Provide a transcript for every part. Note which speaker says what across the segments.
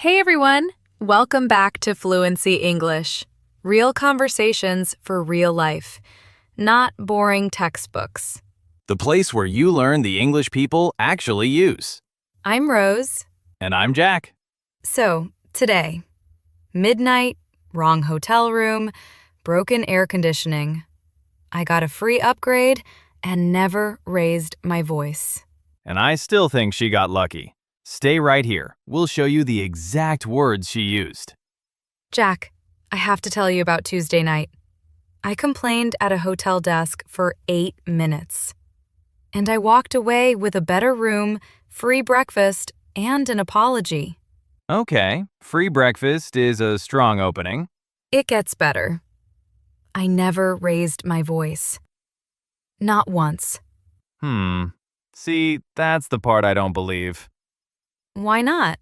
Speaker 1: Hey everyone! Welcome back to Fluency English. Real conversations for real life, not boring textbooks.
Speaker 2: The place where you learn the English people actually use.
Speaker 1: I'm Rose.
Speaker 2: And I'm Jack.
Speaker 1: So, today, midnight, wrong hotel room, broken air conditioning. I got a free upgrade and never raised my voice.
Speaker 2: And I still think she got lucky. Stay right here. We'll show you the exact words she used.
Speaker 1: Jack, I have to tell you about Tuesday night. I complained at a hotel desk for 8 minutes. And I walked away with a better room, free breakfast, and an apology.
Speaker 2: Okay, free breakfast is a strong opening.
Speaker 1: It gets better. I never raised my voice. Not once.
Speaker 2: See, that's the part I don't believe.
Speaker 1: Why not?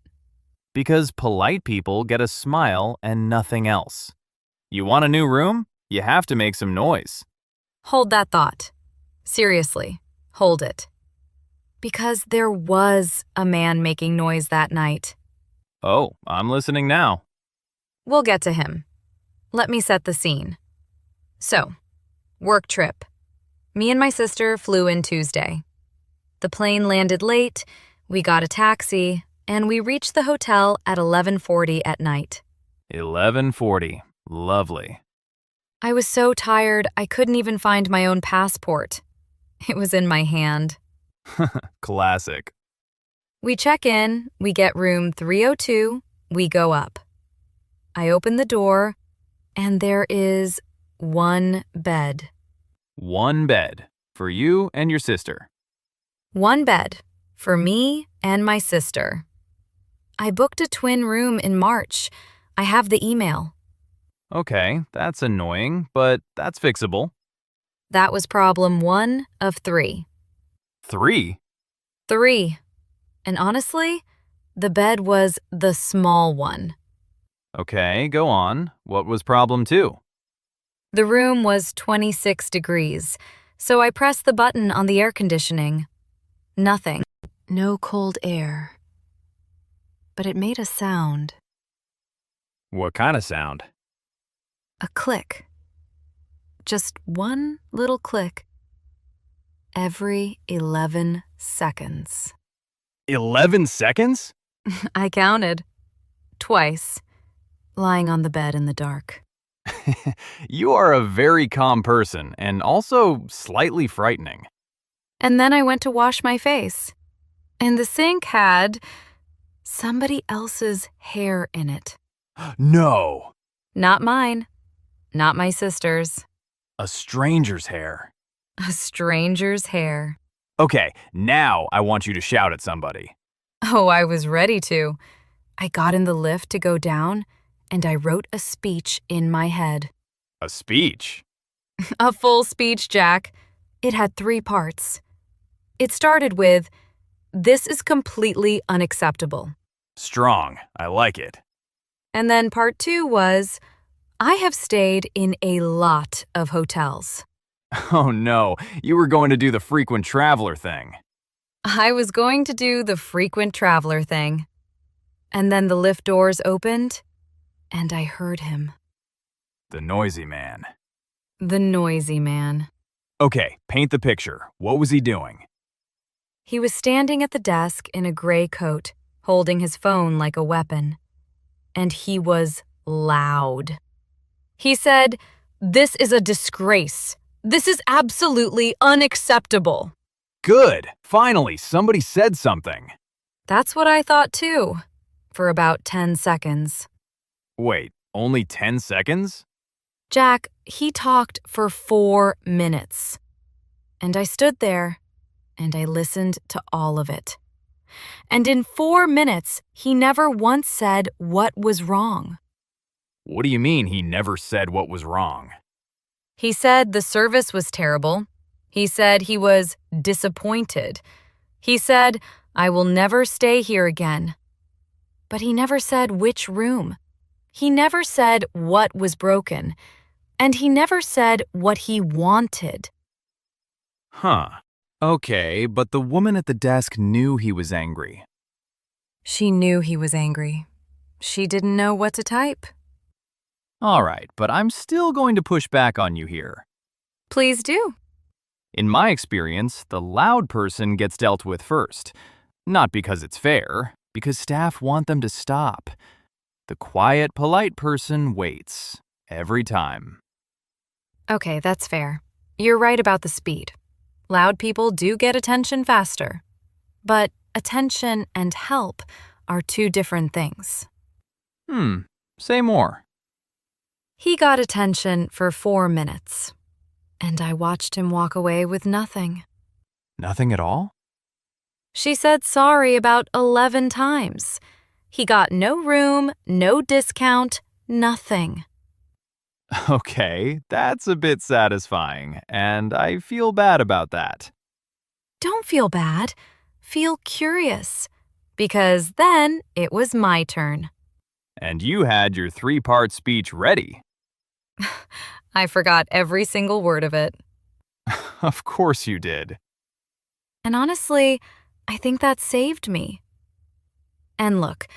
Speaker 2: Because polite people get a smile and nothing else. You want a new room? You have to make some noise.
Speaker 1: Hold that thought. Seriously, hold it. Because there was a man making noise that night.
Speaker 2: Oh, I'm listening now.
Speaker 1: We'll get to him. Let me set the scene. So, work trip. Me and my sister flew in Tuesday. The plane landed late, we got a taxi, and we reached the hotel at 11:40 at night.
Speaker 2: 11:40. Lovely.
Speaker 1: I was so tired I couldn't even find my own passport. It was in my hand.
Speaker 2: Classic.
Speaker 1: We check in, we get room 302, we go up. I open the door, and there is one bed.
Speaker 2: One bed for you and your sister.
Speaker 1: One bed for me and my sister. I booked a twin room in March. I have the email.
Speaker 2: Okay, that's annoying, but that's fixable.
Speaker 1: That was problem 1 of 3.
Speaker 2: 3?
Speaker 1: 3. And honestly, the bed was the small one.
Speaker 2: Okay, go on. What was problem 2?
Speaker 1: The room was 26 degrees, so I pressed the button on the air conditioning. Nothing. No cold air. But it made a sound.
Speaker 2: What kind of sound?
Speaker 1: A click. Just one little click. Every 11 seconds.
Speaker 2: 11 seconds?
Speaker 1: I counted. Twice. Lying on the bed in the dark.
Speaker 2: You are a very calm person and also slightly frightening.
Speaker 1: And then I went to wash my face. And the sink had somebody else's hair in it.
Speaker 2: No!
Speaker 1: Not mine. Not my sister's.
Speaker 2: A stranger's hair.
Speaker 1: A stranger's hair.
Speaker 2: Okay, now I want you to shout at somebody.
Speaker 1: Oh, I was ready to. I got in the lift to go down, and I wrote a speech in my head.
Speaker 2: A speech?
Speaker 1: A full speech, Jack. It had 3 parts. It started with, "This is completely unacceptable."
Speaker 2: Strong. I like it.
Speaker 1: And then part 2 was, "I have stayed in a lot of hotels."
Speaker 2: Oh no, you were going to do the frequent traveler thing.
Speaker 1: I was going to do the frequent traveler thing. And then the lift doors opened, and I heard him.
Speaker 2: The noisy man.
Speaker 1: The noisy man.
Speaker 2: Okay, paint the picture. What was he doing?
Speaker 1: He was standing at the desk in a gray coat, holding his phone like a weapon. And he was loud. He said, "This is a disgrace. This is absolutely unacceptable."
Speaker 2: Good! Finally, somebody said something.
Speaker 1: That's what I thought too, for about 10 seconds.
Speaker 2: Wait, only 10 seconds?
Speaker 1: Jack, he talked for 4 minutes. And I stood there, and I listened to all of it. And in 4 minutes, he never once said what was wrong.
Speaker 2: What do you mean he never said what was wrong?
Speaker 1: He said the service was terrible. He said he was disappointed. He said, "I will never stay here again." But he never said which room. He never said what was broken. And he never said what he wanted.
Speaker 2: Huh. Okay, but the woman at the desk knew he was angry.
Speaker 1: She knew he was angry. She didn't know what to type.
Speaker 2: All right, but I'm still going to push back on you here.
Speaker 1: Please do.
Speaker 2: In my experience, the loud person gets dealt with first. Not because it's fair, because staff want them to stop. The quiet, polite person waits. Every time.
Speaker 1: Okay, that's fair. You're right about the speed. Loud people do get attention faster. But attention and help are two different things.
Speaker 2: Say more.
Speaker 1: He got attention for 4 minutes, and I watched him walk away with nothing.
Speaker 2: Nothing at all?
Speaker 1: She said sorry about 11 times. He got no room, no discount, nothing.
Speaker 2: Okay, that's a bit satisfying, and I feel bad about that.
Speaker 1: Don't feel bad. Feel curious. Because then it was my turn.
Speaker 2: And you had your 3-part speech ready.
Speaker 1: I forgot every single word of it.
Speaker 2: Of course you did.
Speaker 1: And honestly, I think that saved me. And look,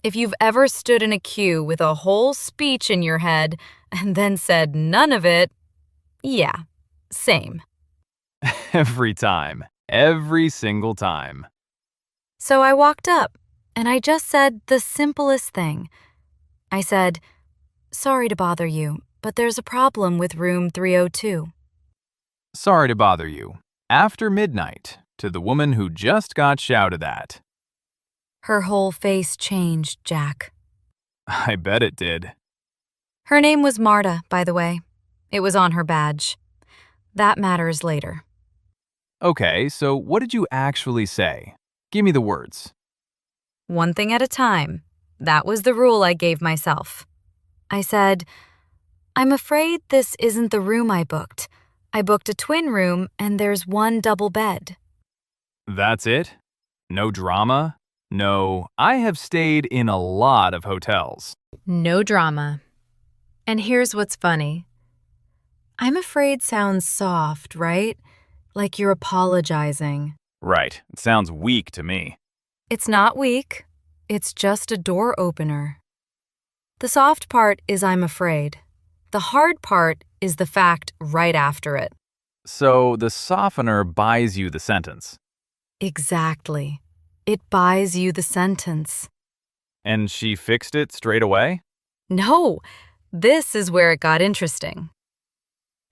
Speaker 1: if you've ever stood in a queue with a whole speech in your head and then said none of it, yeah, same.
Speaker 2: Every time. Every single time.
Speaker 1: So I walked up, and I just said the simplest thing. I said, "Sorry to bother you, but there's a problem with room 302.
Speaker 2: Sorry to bother you. After midnight, to the woman who just got shouted at.
Speaker 1: Her whole face changed, Jack.
Speaker 2: I bet it did.
Speaker 1: Her name was Marta, by the way. It was on her badge. That matters later.
Speaker 2: Okay, so what did you actually say? Give me the words.
Speaker 1: One thing at a time. That was the rule I gave myself. I said, "I'm afraid this isn't the room I booked. I booked a twin room and there's one double bed."
Speaker 2: That's it? No drama? No, I have stayed in a lot of hotels.
Speaker 1: No drama. And here's what's funny. "I'm afraid" sounds soft, right? Like you're apologizing.
Speaker 2: Right, it sounds weak to me.
Speaker 1: It's not weak. It's just a door opener. The soft part is "I'm afraid." The hard part is the fact right after it.
Speaker 2: So the softener buys you the sentence.
Speaker 1: Exactly. It buys you the sentence.
Speaker 2: And she fixed it straight away?
Speaker 1: No, this is where it got interesting.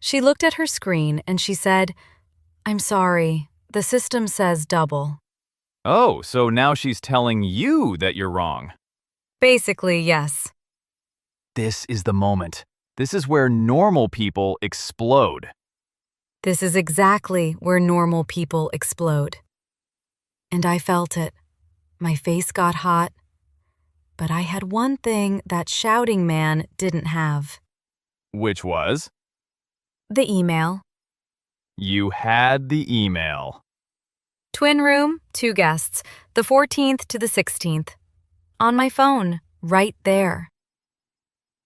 Speaker 1: She looked at her screen and she said, "I'm sorry, the system says double."
Speaker 2: Oh, so now she's telling you that you're wrong.
Speaker 1: Basically, yes.
Speaker 2: This is the moment. This is where normal people explode.
Speaker 1: This is exactly where normal people explode. And I felt it. My face got hot. But I had one thing that shouting man didn't have.
Speaker 2: Which was?
Speaker 1: The email.
Speaker 2: You had the email.
Speaker 1: Twin room, 2 guests, the 14th to the 16th. On my phone, right there.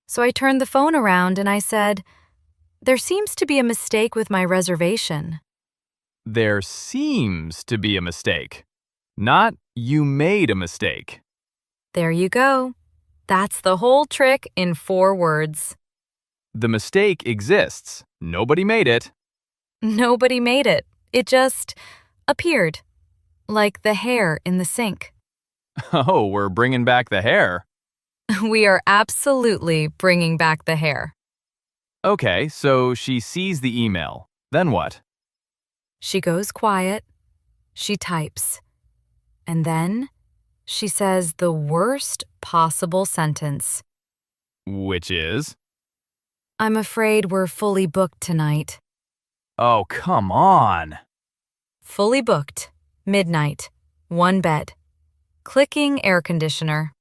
Speaker 1: So I turned the phone around and I said, "There seems to be a mistake with my reservation."
Speaker 2: There seems to be a mistake. Not you made a mistake.
Speaker 1: There you go. That's the whole trick in 4 words.
Speaker 2: The mistake exists. Nobody made it.
Speaker 1: Nobody made it. It just appeared. Like the hair in the sink.
Speaker 2: Oh, we're bringing back the hair.
Speaker 1: We are absolutely bringing back the hair.
Speaker 2: Okay, so she sees the email. Then what?
Speaker 1: She goes quiet. She types. And then she says the worst possible sentence.
Speaker 2: Which is?
Speaker 1: "I'm afraid we're fully booked tonight."
Speaker 2: Oh, come on.
Speaker 1: Fully booked. Midnight. 1 bed. Clicking air conditioner.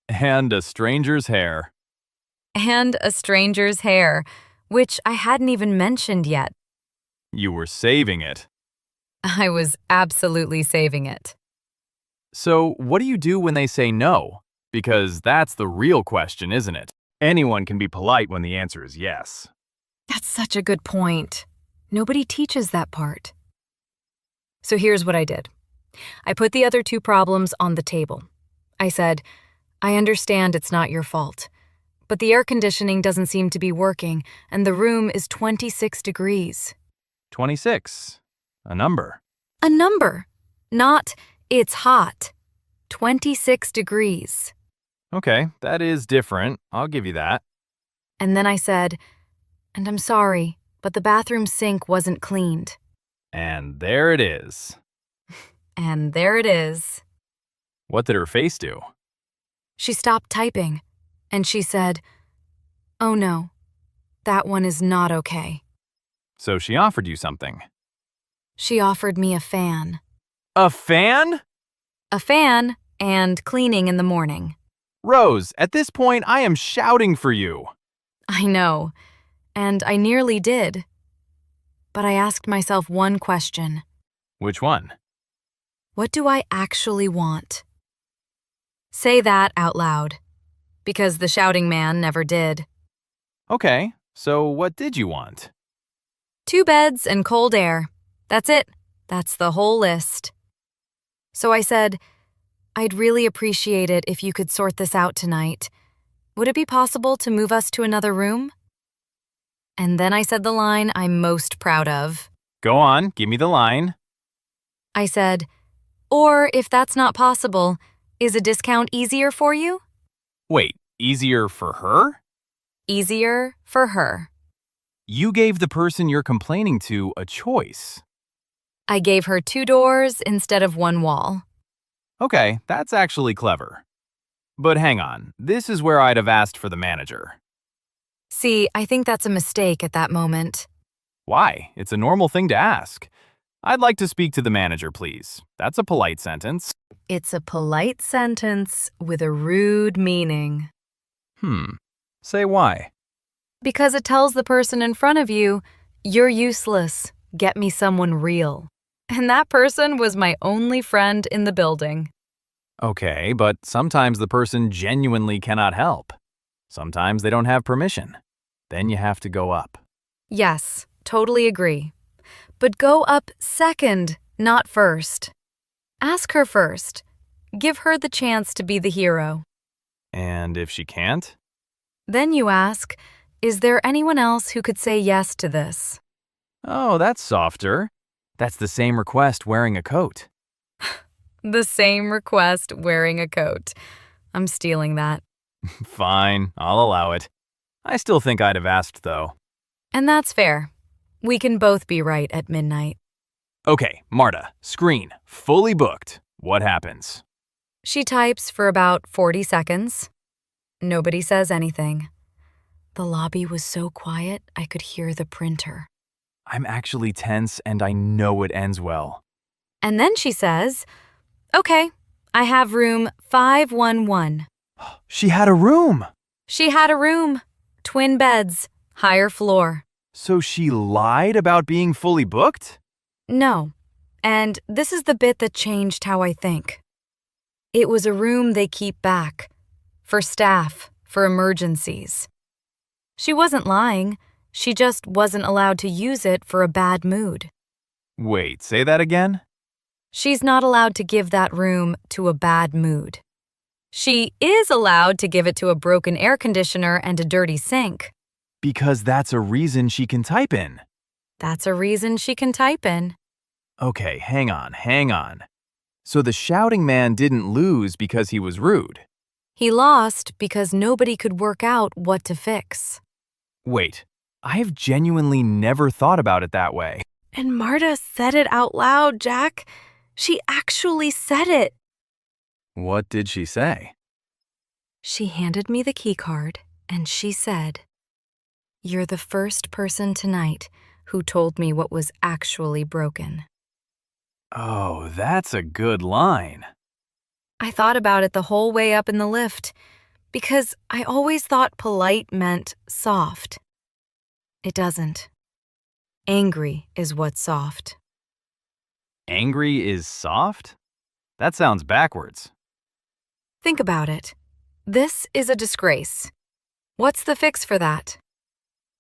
Speaker 2: And a stranger's hair.
Speaker 1: And a stranger's hair, which I hadn't even mentioned yet.
Speaker 2: You were saving it.
Speaker 1: I was absolutely saving it.
Speaker 2: So, what do you do when they say no? Because that's the real question, isn't it? Anyone can be polite when the answer is yes.
Speaker 1: That's such a good point. Nobody teaches that part. So here's what I did. I put the other 2 problems on the table. I said, I understand it's not your fault, but the air conditioning doesn't seem to be working, and the room is 26 degrees.
Speaker 2: 26. A number.
Speaker 1: A number, not it's hot. 26 degrees.
Speaker 2: Okay, that is different. I'll give you that.
Speaker 1: And then I said, and I'm sorry, but the bathroom sink wasn't cleaned.
Speaker 2: And there it is.
Speaker 1: And there it is.
Speaker 2: What did her face do?
Speaker 1: She stopped typing, and she said, oh no, that one is not okay.
Speaker 2: So she offered you something.
Speaker 1: She offered me a fan.
Speaker 2: A fan?
Speaker 1: A fan and cleaning in the morning.
Speaker 2: Rose, at this point, I am shouting for you.
Speaker 1: I know, and I nearly did. But I asked myself one question.
Speaker 2: Which one?
Speaker 1: What do I actually want? Say that out loud, because the shouting man never did.
Speaker 2: Okay, so what did you want?
Speaker 1: 2 beds and cold air. That's it. That's the whole list. So I said, I'd really appreciate it if you could sort this out tonight. Would it be possible to move us to another room? And then I said the line I'm most proud of.
Speaker 2: Go on, give me the line.
Speaker 1: I said, or if that's not possible, is a discount easier for you?
Speaker 2: Wait, easier for her?
Speaker 1: Easier for her.
Speaker 2: You gave the person you're complaining to a choice.
Speaker 1: I gave her 2 doors instead of 1 wall.
Speaker 2: Okay, that's actually clever. But hang on, this is where I'd have asked for the manager.
Speaker 1: See, I think that's a mistake at that moment.
Speaker 2: Why? It's a normal thing to ask. I'd like to speak to the manager, please. That's a polite sentence.
Speaker 1: It's a polite sentence with a rude meaning.
Speaker 2: Say why.
Speaker 1: Because it tells the person in front of you, you're useless. Get me someone real. And that person was my only friend in the building.
Speaker 2: Okay, but sometimes the person genuinely cannot help. Sometimes they don't have permission. Then you have to go up.
Speaker 1: Yes, totally agree. But go up second, not first. Ask her first. Give her the chance to be the hero.
Speaker 2: And if she can't?
Speaker 1: Then you ask, is there anyone else who could say yes to this?
Speaker 2: Oh, that's softer. That's the same request wearing a coat.
Speaker 1: The same request wearing a coat. I'm stealing that.
Speaker 2: Fine, I'll allow it. I still think I'd have asked, though.
Speaker 1: And that's fair. We can both be right at midnight.
Speaker 2: Okay, Marta, screen, fully booked. What happens?
Speaker 1: She types for about 40 seconds. Nobody says anything. The lobby was so quiet, I could hear the printer.
Speaker 2: I'm actually tense and I know it ends well.
Speaker 1: And then she says, okay, I have room 511.
Speaker 2: She had a room!
Speaker 1: She had a room. Twin beds, higher floor.
Speaker 2: So she lied about being fully booked?
Speaker 1: No. And this is the bit that changed how I think. It was a room they keep back. For staff, for emergencies. She wasn't lying. She just wasn't allowed to use it for a bad mood.
Speaker 2: Wait, say that again?
Speaker 1: She's not allowed to give that room to a bad mood. She is allowed to give it to a broken air conditioner and a dirty sink.
Speaker 2: Because that's a reason she can type in.
Speaker 1: That's a reason she can type in.
Speaker 2: Okay, hang on. So the shouting man didn't lose because he was rude.
Speaker 1: He lost because nobody could work out what to fix.
Speaker 2: Wait, I have genuinely never thought about it that way.
Speaker 1: And Marta said it out loud, Jack. She actually said it.
Speaker 2: What did she say?
Speaker 1: She handed me the key card and she said, "You're the first person tonight who told me what was actually broken."
Speaker 2: Oh, that's a good line.
Speaker 1: I thought about it the whole way up in the lift because I always thought polite meant soft. It doesn't. Angry is what's soft.
Speaker 2: Angry is soft? That sounds backwards.
Speaker 1: Think about it. This is a disgrace. What's the fix for that?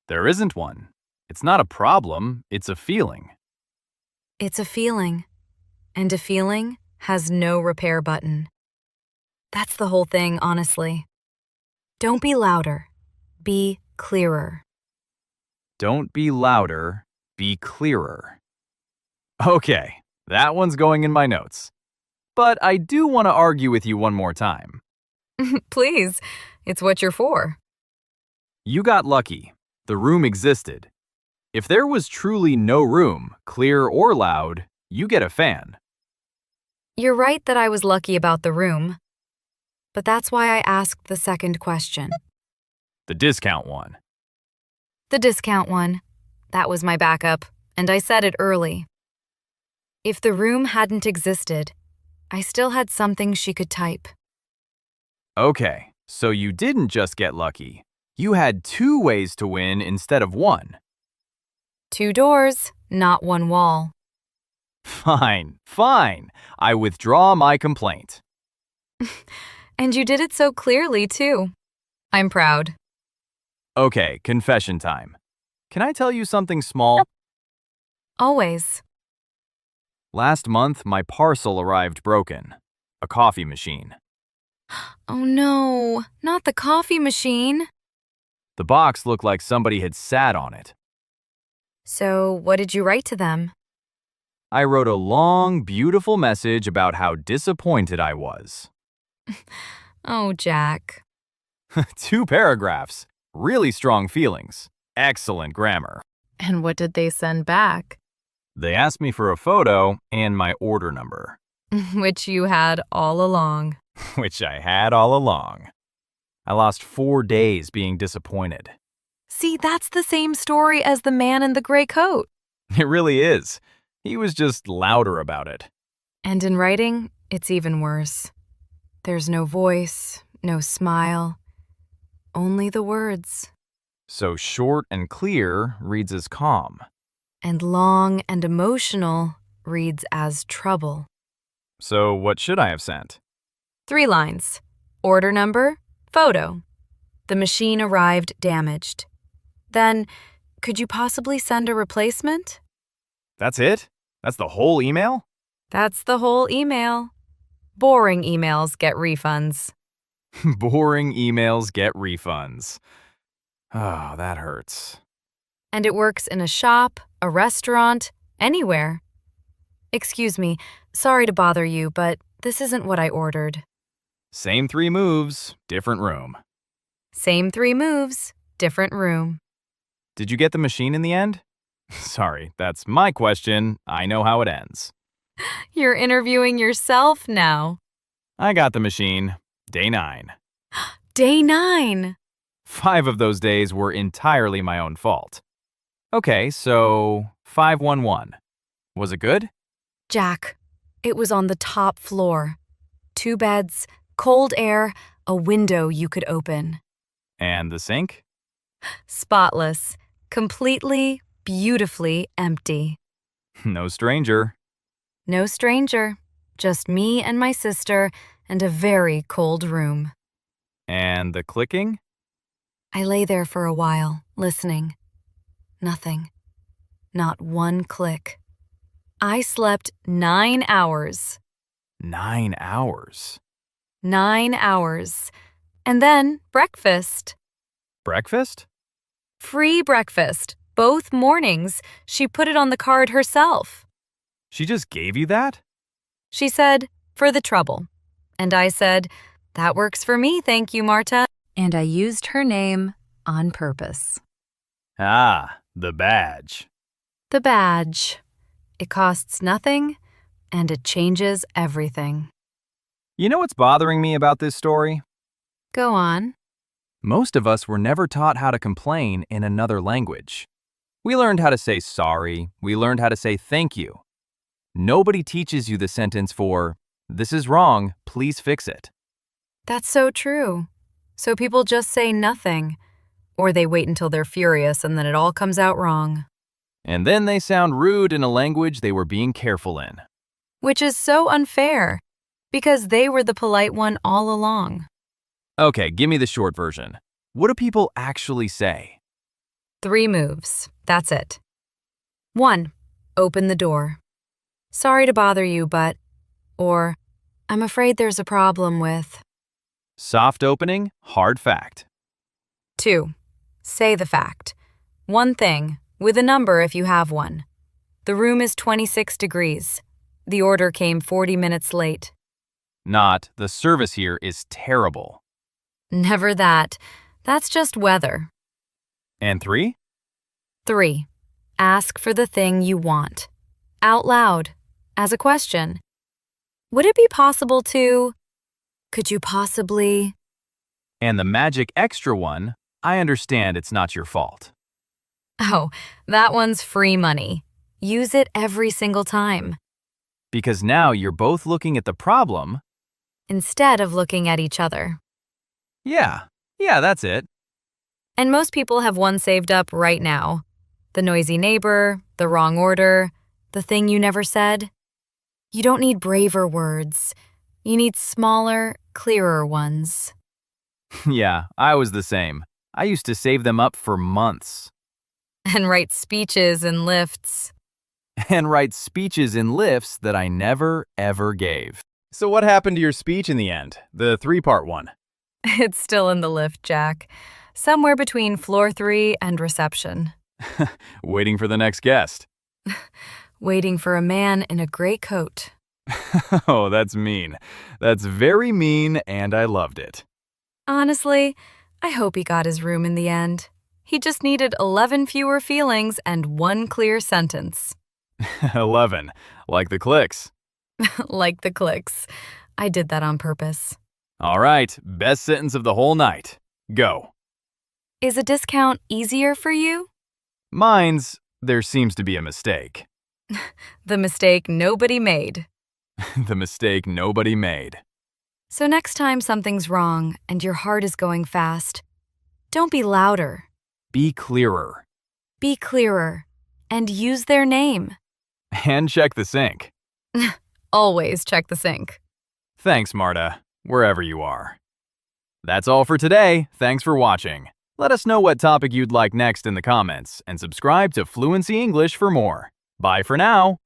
Speaker 2: There isn't one. It's not a problem, it's a feeling.
Speaker 1: It's a feeling, and a feeling has no repair button. That's the whole thing, honestly. Don't be louder. Be clearer.
Speaker 2: Don't be louder, be clearer. Okay, that one's going in my notes. But I do want to argue with you one more time.
Speaker 1: Please, it's what you're for.
Speaker 2: You got lucky. The room existed. If there was truly no room, clear or loud, you get a fan.
Speaker 1: You're right that I was lucky about the room. But that's why I asked the second question.
Speaker 2: The discount one.
Speaker 1: The discount one. That was my backup, and I said it early. If the room hadn't existed, I still had something she could type.
Speaker 2: Okay, so you didn't just get lucky. You had 2 ways to win instead of 1.
Speaker 1: 2 doors, not 1 wall.
Speaker 2: Fine, fine. I withdraw my complaint.
Speaker 1: And you did it so clearly, too. I'm proud.
Speaker 2: Okay, confession time. Can I tell you something small?
Speaker 1: Always.
Speaker 2: Last month, my parcel arrived broken. A coffee machine.
Speaker 1: Oh no, not the coffee machine.
Speaker 2: The box looked like somebody had sat on it.
Speaker 1: So, what did you write to them?
Speaker 2: I wrote a long, beautiful message about how disappointed I was.
Speaker 1: Oh, Jack.
Speaker 2: 2 paragraphs. Really strong feelings. Excellent grammar.
Speaker 1: And what did they send back?
Speaker 2: They asked me for a photo and my order number.
Speaker 1: Which you had all along.
Speaker 2: Which I had all along. I lost 4 days being disappointed.
Speaker 1: See, that's the same story as the man in the gray coat.
Speaker 2: It really is. He was just louder about it.
Speaker 1: And in writing, it's even worse. There's no voice, no smile, only the words.
Speaker 2: So short and clear reads as calm.
Speaker 1: And long and emotional reads as trouble.
Speaker 2: So what should I have sent?
Speaker 1: 3 lines. Order number, photo. The machine arrived damaged. Then, could you possibly send a replacement?
Speaker 2: That's it? That's the whole email?
Speaker 1: That's the whole email. Boring emails get refunds.
Speaker 2: Boring emails get refunds. Oh, that hurts.
Speaker 1: And it works in a shop, a restaurant, anywhere. Excuse me, sorry to bother you, but this isn't what I ordered.
Speaker 2: Same 3 moves, different room.
Speaker 1: Same 3 moves, different room.
Speaker 2: Did you get the machine in the end? Sorry, that's my question. I know how it ends.
Speaker 1: You're interviewing yourself now.
Speaker 2: I got the machine. Day 9.
Speaker 1: Day 9.
Speaker 2: 5 of those days were entirely my own fault. Okay, so 511. Was it good?
Speaker 1: Jack, it was on the top floor. 2 beds, cold air, a window you could open.
Speaker 2: And the sink?
Speaker 1: Spotless, completely, beautifully empty.
Speaker 2: No stranger.
Speaker 1: No stranger, just me and my sister and a very cold room.
Speaker 2: And the clicking?
Speaker 1: I lay there for a while, listening. Nothing. Not 1 click. I slept 9 hours.
Speaker 2: 9 hours.
Speaker 1: 9 hours. And then breakfast.
Speaker 2: Breakfast?
Speaker 1: Free breakfast. Both mornings. She put it on the card herself.
Speaker 2: She just gave you that?
Speaker 1: She said, for the trouble. And I said, that works for me, thank you, Marta. And I used her name on purpose.
Speaker 2: Ah, the badge.
Speaker 1: The badge. It costs nothing, and it changes everything.
Speaker 2: You know what's bothering me about this story?
Speaker 1: Go on.
Speaker 2: Most of us were never taught how to complain in another language. We learned how to say sorry. We learned how to say thank you. Nobody teaches you the sentence for, this is wrong, please fix it.
Speaker 1: That's so true. So people just say nothing, or they wait until they're furious and then it all comes out wrong.
Speaker 2: And then they sound rude in a language they were being careful in.
Speaker 1: Which is so unfair, because they were the polite one all along.
Speaker 2: Okay, give me the short version. What do people actually say?
Speaker 1: 3 moves. That's it. 1. Open the door. Sorry to bother you, but... Or, I'm afraid there's a problem with...
Speaker 2: Soft opening, hard fact.
Speaker 1: 2. Say the fact. One thing, with a number if you have one. The room is 26 degrees. The order came 40 minutes late.
Speaker 2: Not, the service here is terrible.
Speaker 1: Never that. That's just weather.
Speaker 2: And 3?
Speaker 1: 3. Ask for the thing you want. Out loud, as a question. Would it be possible to? Could you possibly?
Speaker 2: And the magic extra one, I understand it's not your fault.
Speaker 1: Oh, that one's free money. Use it every single time,
Speaker 2: Because now you're both looking at the problem.
Speaker 1: instead of looking at each other.
Speaker 2: Yeah, that's it.
Speaker 1: And most people have one saved up right now. The noisy neighbor, the wrong order, the thing you never said. You don't need braver words. You need smaller, clearer ones.
Speaker 2: Yeah, I was the same. I used to save them up for months.
Speaker 1: And write speeches and lifts.
Speaker 2: And write speeches in lifts that I never, ever gave.
Speaker 3: So what happened to your speech in the end? The 3-part one.
Speaker 1: It's still in the lift, Jack. Somewhere between floor 3 and reception.
Speaker 2: Waiting for the next guest.
Speaker 1: Waiting for a man in a gray coat.
Speaker 2: Oh, that's mean. That's very mean, and I loved it.
Speaker 1: Honestly, I hope he got his room in the end. He just needed 11 fewer feelings and one clear sentence.
Speaker 2: 11, like the clicks.
Speaker 1: Like the clicks. I did that on purpose.
Speaker 2: All right, best sentence of the whole night. Go.
Speaker 1: Is a discount easier for you?
Speaker 2: Mine's, there seems to be a mistake.
Speaker 1: The mistake nobody made.
Speaker 2: The mistake nobody made.
Speaker 1: So next time something's wrong and your heart is going fast, don't be louder.
Speaker 2: Be clearer.
Speaker 1: Be clearer. And use their name.
Speaker 2: And check the sink.
Speaker 1: Always check the sink.
Speaker 2: Thanks, Marta, wherever you are. That's all for today. Thanks for watching. Let us know what topic you'd like next in the comments, and subscribe to Fluency English for more. Bye for now.